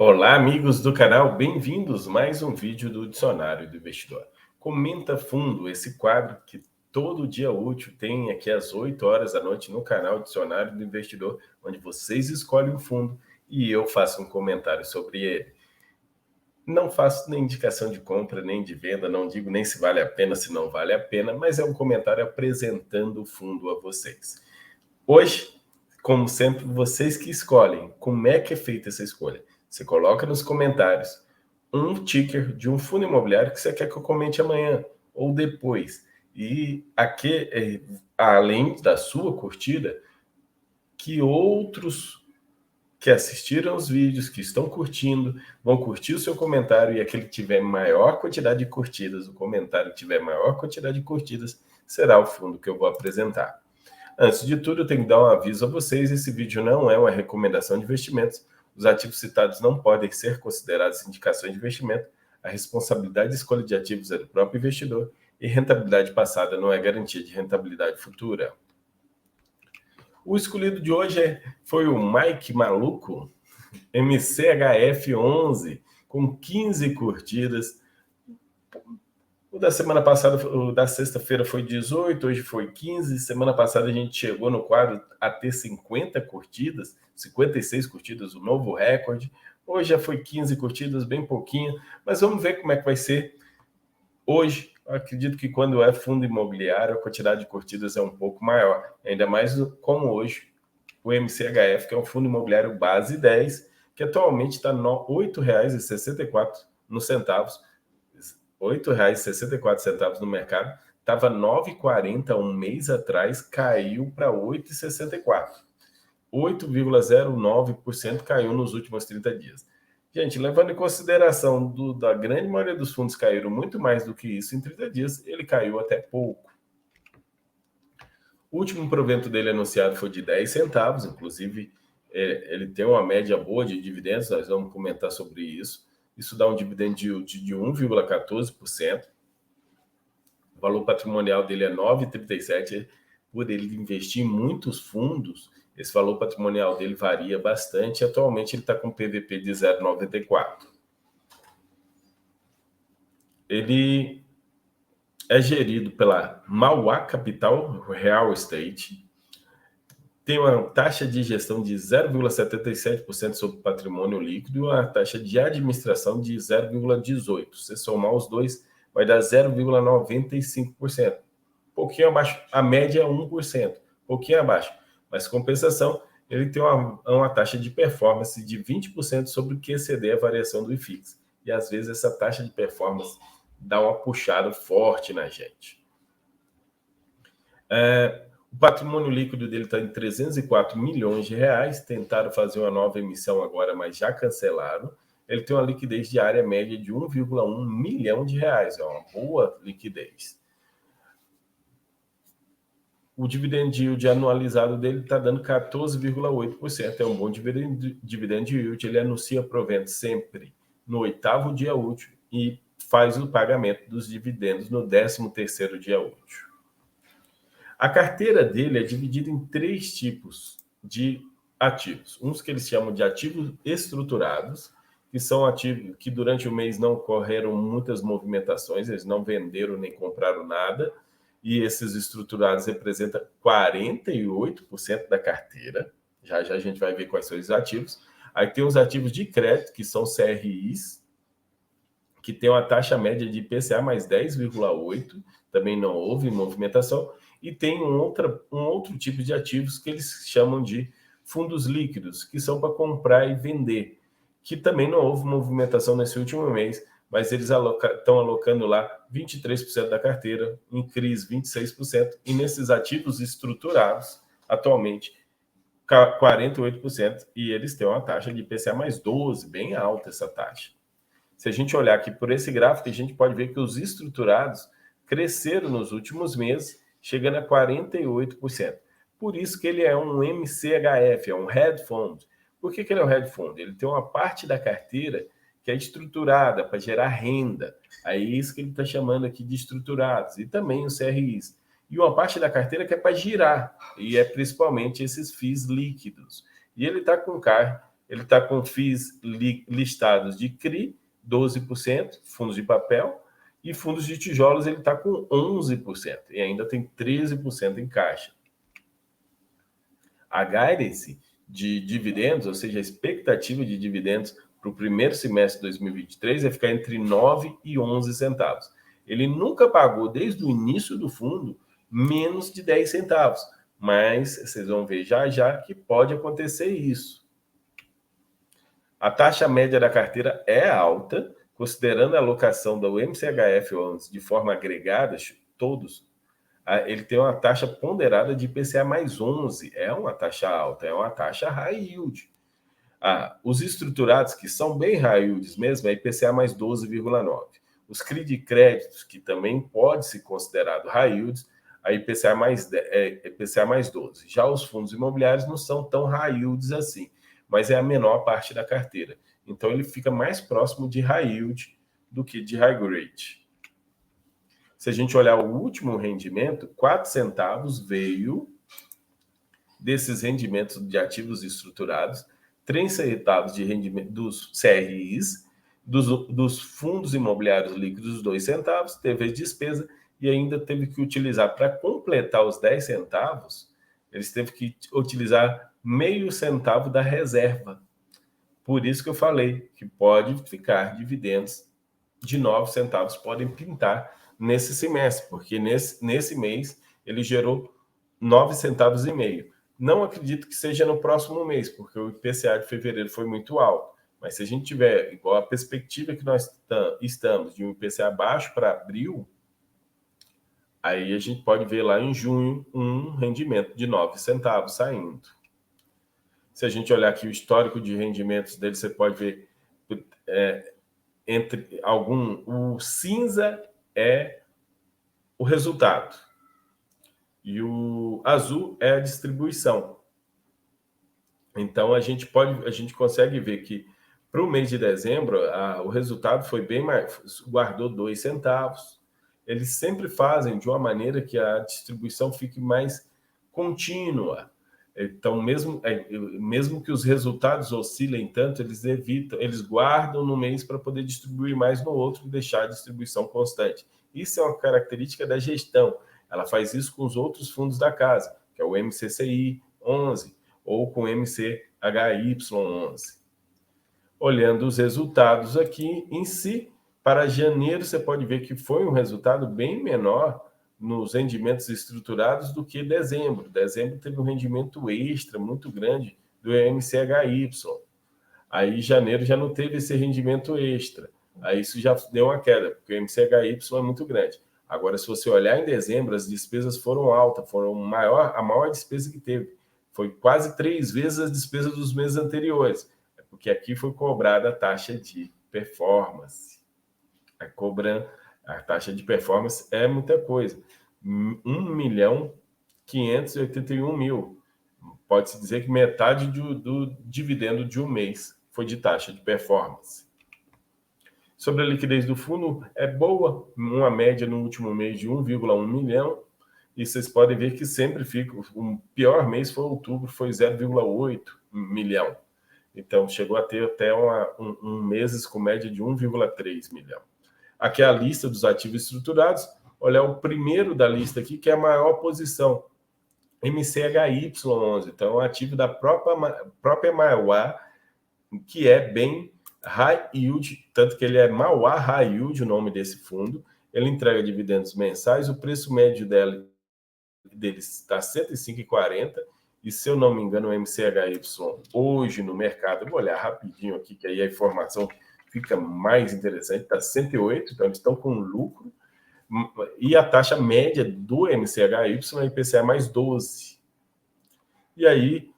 Olá, amigos do canal, bem-vindos a mais um vídeo do Dicionário do Investidor. Comenta Fundo, esse quadro que todo dia útil tem aqui às 8 horas da noite no canal Dicionário do Investidor, onde vocês escolhem o fundo e eu faço um comentário sobre ele. Não faço nem indicação de compra, nem de venda, não digo nem se vale a pena, se não vale a pena, mas é um comentário apresentando o fundo a vocês. Hoje, como sempre, vocês que escolhem como é que é feita essa escolha. Você coloca nos comentários um ticker de um fundo imobiliário que você quer que eu comente amanhã ou depois. E aqui, além da sua curtida, que outros que assistiram os vídeos, que estão curtindo, vão curtir o seu comentário e aquele que tiver maior quantidade de curtidas, o comentário que tiver maior quantidade de curtidas, será o fundo que eu vou apresentar. Antes de tudo, eu tenho que dar um aviso a vocês, esse vídeo não é uma recomendação de investimentos, os ativos citados não podem ser considerados indicações de investimento, a responsabilidade de escolha de ativos é do próprio investidor e rentabilidade passada não é garantia de rentabilidade futura. O escolhido de hoje foi o Mike Maluco, MCHF11, com 15 curtidas. O da semana passada, o da sexta-feira foi 18, hoje foi 15. Semana passada a gente chegou no quadro a ter 50 curtidas, 56 curtidas, o novo recorde. Hoje já foi 15 curtidas, bem pouquinho, mas vamos ver como é que vai ser hoje. Eu acredito que quando é fundo imobiliário, a quantidade de curtidas é um pouco maior, ainda mais como hoje o MCHF, que é um fundo imobiliário base 10, que atualmente está R$ 8,64 R$ 8,64 no mercado, estava 9,40 um mês atrás, caiu para 8,64. 8,09% caiu nos últimos 30 dias. Gente, levando em consideração da grande maioria dos fundos caíram muito mais do que isso em 30 dias, ele caiu até pouco. O último provento dele anunciado foi de 10 centavos, inclusive ele tem uma média boa de dividendos, nós vamos comentar sobre isso. Isso dá um dividend yield de 1,14%. O valor patrimonial dele é 9,37. Por ele investir em muitos fundos, esse valor patrimonial dele varia bastante. Atualmente ele está com PVP de 0,94. Ele é gerido pela Mauá Capital Real Estate. Tem uma taxa de gestão de 0,77% sobre patrimônio líquido e uma taxa de administração de 0,18%. Se somar os dois, vai dar 0,95%. Pouquinho abaixo, a média é 1%, pouquinho abaixo. Mas, compensação, ele tem uma taxa de performance de 20% sobre o que exceder a variação do IFIX. E, às vezes, essa taxa de performance dá uma puxada forte na gente. O patrimônio líquido dele está em 304 milhões de reais. Tentaram fazer uma nova emissão agora, mas já cancelaram. Ele tem uma liquidez diária média de 1,1 milhão de reais. É uma boa liquidez. O dividend yield anualizado dele está dando 14,8%. É um bom dividend yield. Ele anuncia provento sempre no 8º dia útil e faz o pagamento dos dividendos no 13º dia útil. A carteira dele é dividida em 3 tipos de ativos. Uns que eles chamam de ativos estruturados, que são ativos que durante o mês não ocorreram muitas movimentações, eles não venderam nem compraram nada, e esses estruturados representam 48% da carteira. Já já a gente vai ver quais são os ativos. Aí tem os ativos de crédito, que são CRIs, que tem uma taxa média de IPCA mais 10,8%, também não houve movimentação. E tem um outro tipo de ativos que eles chamam de fundos líquidos, que são para comprar e vender, que também não houve movimentação nesse último mês, mas eles estão alocando lá 23% da carteira, em CRIs 26%, e nesses ativos estruturados, atualmente, 48%, e eles têm uma taxa de IPCA mais 12%, bem alta essa taxa. Se a gente olhar aqui por esse gráfico, a gente pode ver que os estruturados cresceram nos últimos meses, chegando a 48%. Por isso que ele é um MCHF, é um hedge fund. Por que ele é um hedge fund? Ele tem uma parte da carteira que é estruturada para gerar renda. Aí é isso que ele está chamando aqui de estruturados. E também os CRIs. E uma parte da carteira que é para girar. E é principalmente esses FIIs líquidos. E ele está com ele está com FIIs listados de CRI, 12%, fundos de papel, e fundos de tijolos ele está com 11%, e ainda tem 13% em caixa. A guidance de dividendos, ou seja, a expectativa de dividendos para o primeiro semestre de 2023 é ficar entre 9 e 11 centavos. Ele nunca pagou, desde o início do fundo, menos de 10 centavos, mas vocês vão ver já já que pode acontecer isso. A taxa média da carteira é alta, considerando a alocação do MCHF-11 de forma agregada, todos, ele tem uma taxa ponderada de IPCA mais 11, é uma taxa alta, é uma taxa high yield. Os estruturados, que são bem high yields mesmo, é IPCA mais 12,9. Os CRI de créditos, que também pode ser considerado high yields, a IPCA mais 12. Já os fundos imobiliários não são tão high yields assim, mas é a menor parte da carteira. Então, ele fica mais próximo de high yield do que de high grade. Se a gente olhar o último rendimento, 4 centavos veio desses rendimentos de ativos estruturados, 3 centavos de rendimento dos CRIs, dos fundos imobiliários líquidos, 2 centavos, teve despesa e ainda teve que utilizar, para completar os 10 centavos, eles teve que utilizar meio centavo da reserva. Por isso que eu falei que pode ficar dividendos de 9 centavos, podem pintar nesse semestre, porque nesse mês ele gerou 9 centavos e meio. Não acredito que seja no próximo mês, porque o IPCA de fevereiro foi muito alto. Mas se a gente tiver igual a perspectiva que nós estamos de um IPCA baixo para abril, aí a gente pode ver lá em junho um rendimento de 9 centavos saindo. Se a gente olhar aqui o histórico de rendimentos dele, você pode ver o cinza é o resultado e o azul é a distribuição. Então a gente consegue ver que para o mês de dezembro o resultado foi bem mais, guardou 2 centavos. Eles sempre fazem de uma maneira que a distribuição fique mais contínua. Então, mesmo que os resultados oscilem tanto, eles guardam no mês para poder distribuir mais no outro e deixar a distribuição constante. Isso é uma característica da gestão. Ela faz isso com os outros fundos da casa, que é o MCCI 11 ou com o MCHY 11. Olhando os resultados aqui em si, para janeiro você pode ver que foi um resultado bem menor nos rendimentos estruturados do que dezembro. Dezembro teve um rendimento extra muito grande do MCHY. Aí janeiro já não teve esse rendimento extra. Aí isso já deu uma queda, porque o MCHY é muito grande. Agora, se você olhar em dezembro, as despesas foram altas, foram a maior despesa que teve. Foi quase 3 vezes a despesa dos meses anteriores, porque aqui foi cobrada a taxa de performance. A taxa de performance é muita coisa. 1.581.000. Pode-se dizer que metade do dividendo de um mês foi de taxa de performance. Sobre a liquidez do fundo, é boa, uma média no último mês de 1,1 milhão, e vocês podem ver que sempre fica, o pior mês foi outubro, foi 0,8 milhão. Então, chegou a ter até meses com média de 1,3 milhão. Aqui é a lista dos ativos estruturados. Olha o primeiro da lista aqui, que é a maior posição, MCHY11. Então, é um ativo da própria Mauá, que é bem high yield, tanto que ele é Mauá High Yield, o nome desse fundo. Ele entrega dividendos mensais, o preço médio deles está R$ 105,40, e se eu não me engano, o MCHY hoje no mercado, eu vou olhar rapidinho aqui, que aí a informação fica mais interessante, está 108, então eles estão com lucro, e a taxa média do MCHY é IPCA mais 12. E aí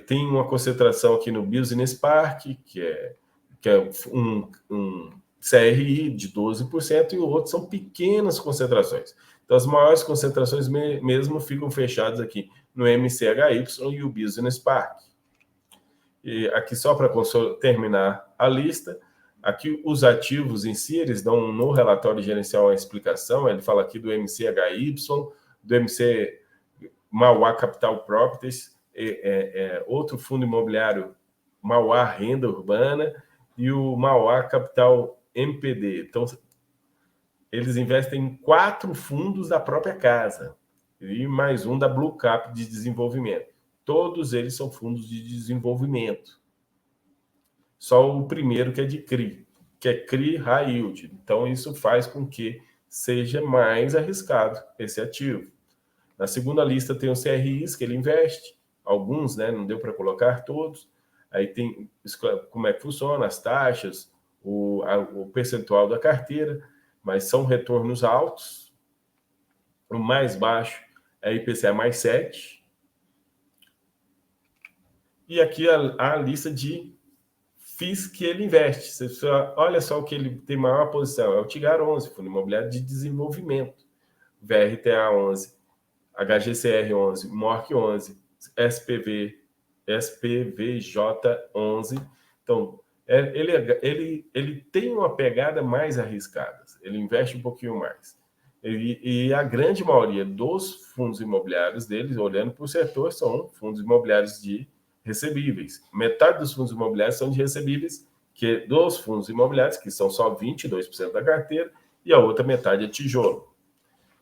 tem uma concentração aqui no Business Park, que é um CRI de 12%, e o outro são pequenas concentrações. Então, as maiores concentrações mesmo ficam fechadas aqui no MCHY e o Business Park. E aqui, só para terminar a lista, aqui os ativos em si, eles dão no relatório gerencial uma explicação, ele fala aqui do MCHY, do MC Mauá Capital Properties, outro fundo imobiliário Mauá Renda Urbana e o Mauá Capital MPD. Então, eles investem em 4 fundos da própria casa e mais um da Blue Cap de desenvolvimento. Todos eles são fundos de desenvolvimento. Só o primeiro que é de CRI, que é CRI High Yield. Então, isso faz com que seja mais arriscado esse ativo. Na segunda lista tem os CRIs que ele investe, alguns, né, não deu para colocar todos. Aí tem como é que funciona, as taxas, o percentual da carteira, mas são retornos altos. O mais baixo é IPCA mais 7. E aqui a lista de FIIs que ele investe. Olha só o que ele tem maior posição. É o Tigar 11, Fundo Imobiliário de Desenvolvimento. VRTA 11, HGCR 11, MORC 11, SPVJ 11. Então, ele tem uma pegada mais arriscada. Ele investe um pouquinho mais. E a grande maioria dos fundos imobiliários deles, olhando para o setor, são fundos imobiliários de recebíveis. Metade dos fundos imobiliários são de recebíveis, que dos fundos imobiliários, que são só 22% da carteira, e a outra metade é tijolo.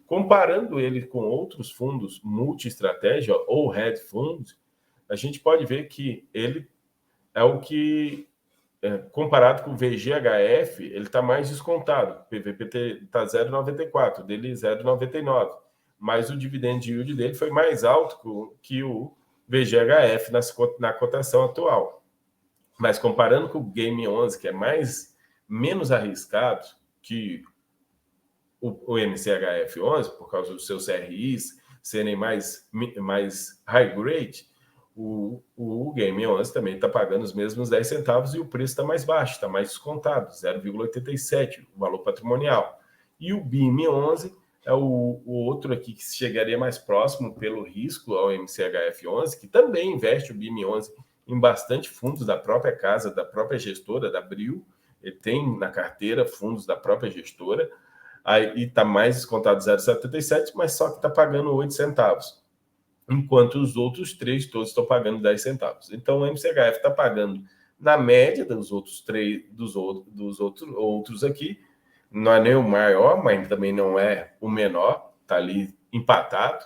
Comparando ele com outros fundos multi-estratégia ou hedge funds, a gente pode ver que ele é o que, comparado com o VGHF, ele está mais descontado. O PVPT está 0,94, dele 0,99. Mas o dividend yield dele foi mais alto que o VGHF na cotação atual. Mas comparando com o Game 11, que é menos arriscado que o MCHF 11, por causa dos seus CRIs serem mais high grade, o Game 11 também está pagando os mesmos 10 centavos e o preço está mais baixo, está mais descontado, 0,87 o valor patrimonial. E o BIM 11 é o outro aqui que chegaria mais próximo pelo risco ao MCHF 11, que também investe o BIM 11 em bastante fundos da própria casa, da própria gestora, da Bril. Ele tem na carteira fundos da própria gestora, aí está mais descontado 0,77, mas só que está pagando 8 centavos. Enquanto os outros 3 todos estão pagando 10 centavos. Então, o MCHF está pagando na média dos outros 3, dos outros aqui. Não é nem o maior, mas também não é o menor. Está ali empatado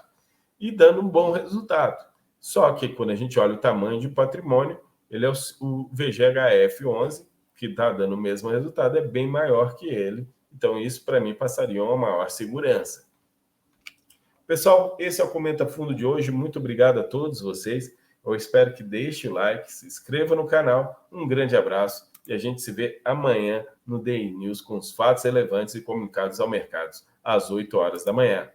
e dando um bom resultado. Só que quando a gente olha o tamanho de patrimônio, ele é o VGHF 11, que está dando o mesmo resultado, é bem maior que ele. Então, isso, para mim, passaria uma maior segurança. Pessoal, esse é o Comenta Fundo de hoje. Muito obrigado a todos vocês. Eu espero que deixe o like, se inscreva no canal. Um grande abraço e a gente se vê amanhã no DI News com os fatos relevantes e comunicados ao mercado às 8 horas da manhã.